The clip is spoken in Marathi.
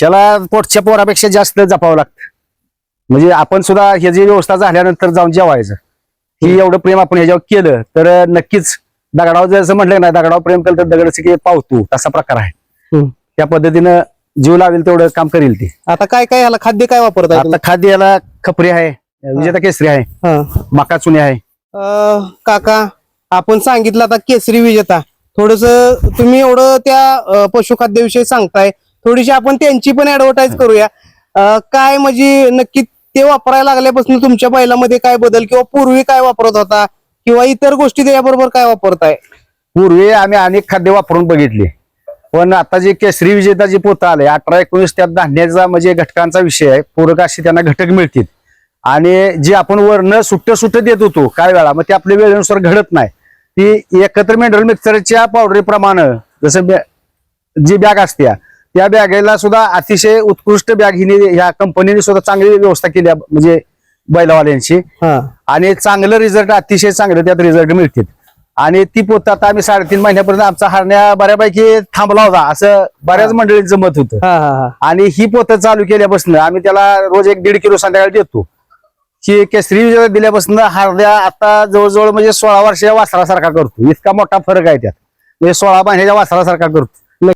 त्याला पोटच्या पोरापेक्षा जास्त जपावं लागतं. म्हणजे आपण सुद्धा ह्याची व्यवस्था झाल्यानंतर जाऊन जेवायचं. ही एवढं प्रेम आपण ह्याच्यावर केलं तर नक्कीच दगडावर जसं म्हटलं नाही, दगडावर प्रेम केलं तर दगड पावतो, तसा प्रकार आहे. त्या पद्धतीनं जीव लावेल तेवढं काम करेल ते. आता काय काय याला खाद्य काय वापरताय आता खाद्य याला खपरी आहे, विजेता केसरी आहे, तुम्ही? मका चुनी आहे. काका आपण सांगितलं आता केसरी विजेता, थोडस तुम्ही एवढं त्या पशुखाद्याविषयी सांगताय, थोडीशी आपण त्यांची पण ऍडव्हर्टाईज करूया. काय म्हणजे नक्की ते वापरायला लागल्यापासून तुमच्या बैलामध्ये काय बदल, किंवा पूर्वी काय वापरत होता, किंवा इतर गोष्टी त्याच्याबरोबर काय वापरताय? पूर्वी आम्ही अनेक खाद्य वापरून बघितले, पण आता जे केसरी विजेता जे पोतं आले 18-19, त्यात धान्याचा म्हणजे घटकांचा विषय आहे. पूरक असे त्यांना घटक मिळतील आणि जे आपण वर्ण सुट्ट देत होतो काय वेळा, मग ते आपल्या वेळेनुसार घडत नाही. ती एकत्र मिनरल मिक्सरच्या पावडरी प्रमाणे जसं जी बॅग असते त्या बॅगेला सुद्धा अतिशय उत्कृष्ट बॅग हिने ह्या कंपनीने सुद्धा चांगली व्यवस्था केली म्हणजे बैलवाल्यांची, आणि चांगलं रिझल्ट, अतिशय चांगलं त्यात रिझल्ट मिळतील. आणि ती पोतं आता आम्ही 3.5 महिन्यापर्यंत आमचा हरण्या बऱ्यापैकी थांबला होता असं बऱ्याच मंडळींचं मत होतं. आणि ही पोतं चालू केल्यापासून आम्ही त्याला रोज 1-1.5 किलो संध्याकाळी देतो. ही केसरी दिल्यापासून हरण्या आता जवळजवळ म्हणजे 16 वर्षाच्या वासरासारखा करतो. इतका मोठा फरक आहे त्यात, म्हणजे 16 महिन्याच्या वासरासारखा करतो.